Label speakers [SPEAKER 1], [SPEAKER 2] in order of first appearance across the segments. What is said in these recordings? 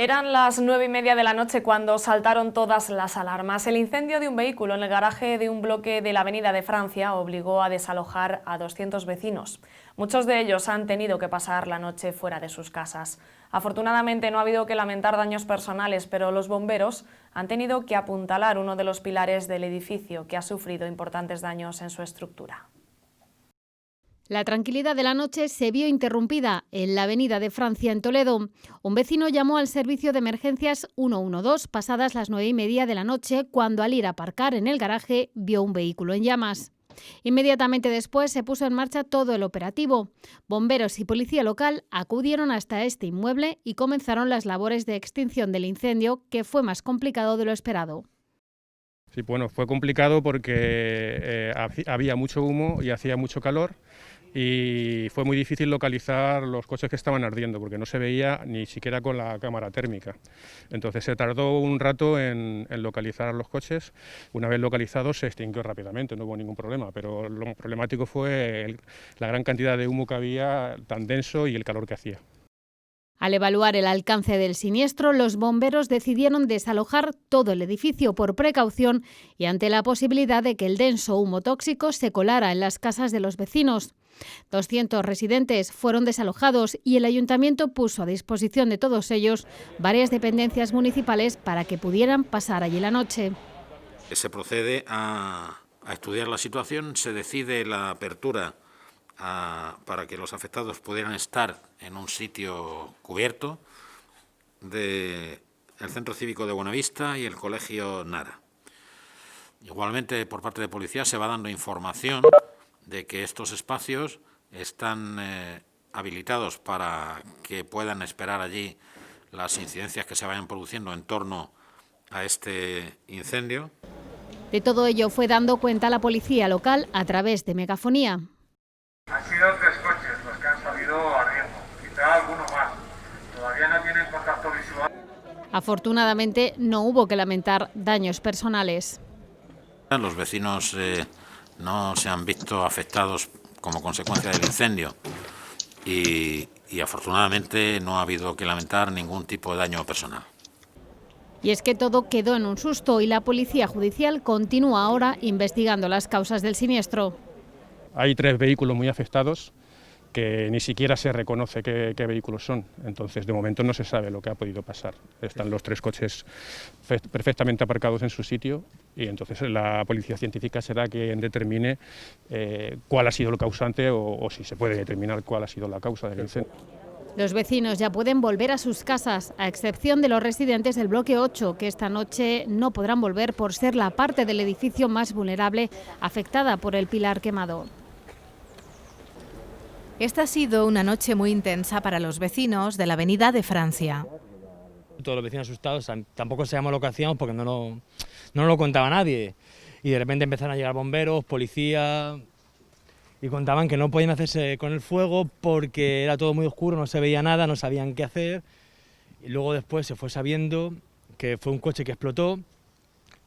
[SPEAKER 1] Eran las 9:30 de la noche cuando saltaron todas las alarmas. El incendio de un vehículo en el garaje de un bloque de la Avenida de Francia obligó a desalojar a 200 vecinos. Muchos de ellos han tenido que pasar la noche fuera de sus casas. Afortunadamente no ha habido que lamentar daños personales, pero los bomberos han tenido que apuntalar uno de los pilares del edificio que ha sufrido importantes daños en su estructura.
[SPEAKER 2] La tranquilidad de la noche se vio interrumpida en la Avenida de Francia en Toledo. Un vecino llamó al servicio de emergencias 112 pasadas las 9:30 de la noche cuando al ir a aparcar en el garaje vio un vehículo en llamas. Inmediatamente después se puso en marcha todo el operativo. Bomberos y policía local acudieron hasta este inmueble y comenzaron las labores de extinción del incendio, que fue más complicado de lo esperado.
[SPEAKER 3] Sí, bueno, fue complicado porque había mucho humo y hacía mucho calor y fue muy difícil localizar los coches que estaban ardiendo porque no se veía ni siquiera con la cámara térmica. Entonces se tardó un rato en localizar los coches. Una vez localizados se extinguió rápidamente, no hubo ningún problema, pero lo problemático fue la gran cantidad de humo que había, tan denso, y el calor que hacía.
[SPEAKER 2] Al evaluar el alcance del siniestro, los bomberos decidieron desalojar todo el edificio por precaución y ante la posibilidad de que el denso humo tóxico se colara en las casas de los vecinos. 200 residentes fueron desalojados y el ayuntamiento puso a disposición de todos ellos varias dependencias municipales para que pudieran pasar allí la noche.
[SPEAKER 4] Se procede a estudiar la situación, se decide la apertura para que los afectados pudieran estar en un sitio cubierto del Centro Cívico de Buenavista y el Colegio Nara. Igualmente, por parte de policía se va dando información de que estos espacios están habilitados para que puedan esperar allí las incidencias que se vayan produciendo en torno a este incendio.
[SPEAKER 2] De todo ello fue dando cuenta la policía local a través de megafonía.
[SPEAKER 5] Han sido 3 coches los que han salido ardiendo, quizá alguno más. Todavía no tienen contacto visual.
[SPEAKER 2] Afortunadamente no hubo que lamentar daños personales.
[SPEAKER 4] Los vecinos no se han visto afectados como consecuencia del incendio y afortunadamente no ha habido que lamentar ningún tipo de daño personal.
[SPEAKER 2] Y es que todo quedó en un susto y la policía judicial continúa ahora investigando las causas del siniestro.
[SPEAKER 3] Hay 3 vehículos muy afectados que ni siquiera se reconoce qué vehículos son, entonces de momento no se sabe lo que ha podido pasar. Están los 3 coches perfectamente aparcados en su sitio y entonces la policía científica será quien determine cuál ha sido el causante o si se puede determinar cuál ha sido la causa del incendio.
[SPEAKER 2] Los vecinos ya pueden volver a sus casas, a excepción de los residentes del bloque 8, que esta noche no podrán volver por ser la parte del edificio más vulnerable afectada por el pilar quemado.
[SPEAKER 6] Esta ha sido una noche muy intensa para los vecinos de la Avenida de Francia.
[SPEAKER 7] Todos los vecinos asustados, tampoco sabíamos lo que hacíamos porque no nos lo contaba nadie. Y de repente empezaron a llegar bomberos, policía, y contaban que no podían hacerse con el fuego porque era todo muy oscuro, no se veía nada, no sabían qué hacer. Y luego después se fue sabiendo que fue un coche que explotó,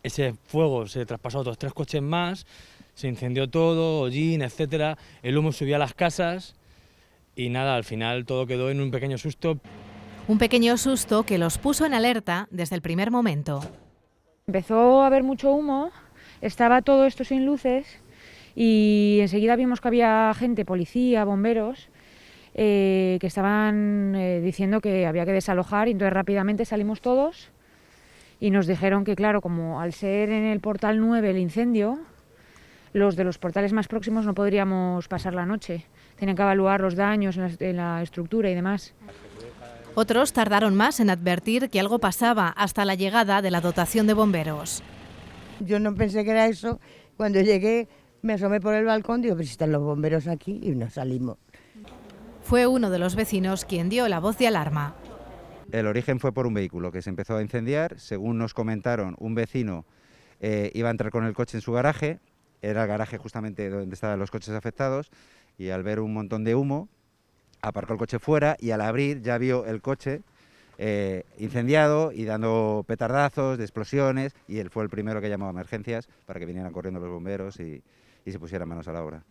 [SPEAKER 7] ese fuego se traspasó a otros 3 coches más, se incendió todo, hollín, etcétera, el humo subió a las casas y nada, al final todo quedó en un pequeño susto.
[SPEAKER 6] Un pequeño susto que los puso en alerta desde el primer momento.
[SPEAKER 8] Empezó a haber mucho humo, estaba todo esto sin luces y enseguida vimos que había gente, policía, bomberos, que estaban diciendo que había que desalojar y entonces rápidamente salimos todos y nos dijeron que claro, como al ser en el portal 9 el incendio, los de los portales más próximos no podríamos pasar la noche. Tenían que evaluar los daños en la estructura y demás.
[SPEAKER 6] Otros tardaron más en advertir que algo pasaba hasta la llegada de la dotación de bomberos.
[SPEAKER 9] Yo no pensé que era eso. Cuando llegué me asomé por el balcón, digo, pero si están los bomberos aquí, y nos salimos.
[SPEAKER 6] Fue uno de los vecinos quien dio la voz de alarma.
[SPEAKER 10] El origen fue por un vehículo que se empezó a incendiar. Según nos comentaron, un vecino iba a entrar con el coche en su garaje. Era el garaje justamente donde estaban los coches afectados y al ver un montón de humo aparcó el coche fuera y al abrir ya vio el coche incendiado y dando petardazos, de explosiones, y él fue el primero que llamó a emergencias para que vinieran corriendo los bomberos y se pusieran manos a la obra.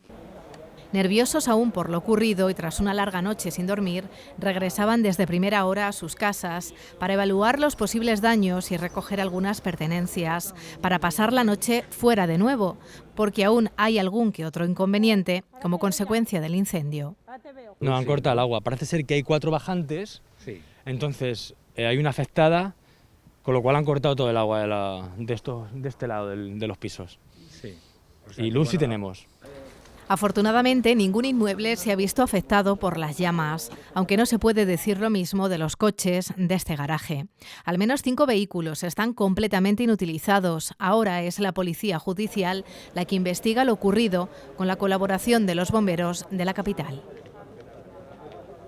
[SPEAKER 6] Nerviosos aún por lo ocurrido y tras una larga noche sin dormir, regresaban desde primera hora a sus casas para evaluar los posibles daños y recoger algunas pertenencias, para pasar la noche fuera de nuevo, porque aún hay algún que otro inconveniente como consecuencia del incendio.
[SPEAKER 7] Nos han cortado el agua, parece ser que hay 4 bajantes, entonces hay una afectada, con lo cual han cortado todo el agua de este lado de los pisos. Y luz sí tenemos.
[SPEAKER 6] Afortunadamente, ningún inmueble se ha visto afectado por las llamas, aunque no se puede decir lo mismo de los coches de este garaje. Al menos 5 vehículos están completamente inutilizados. Ahora es la Policía Judicial la que investiga lo ocurrido con la colaboración de los bomberos de la capital.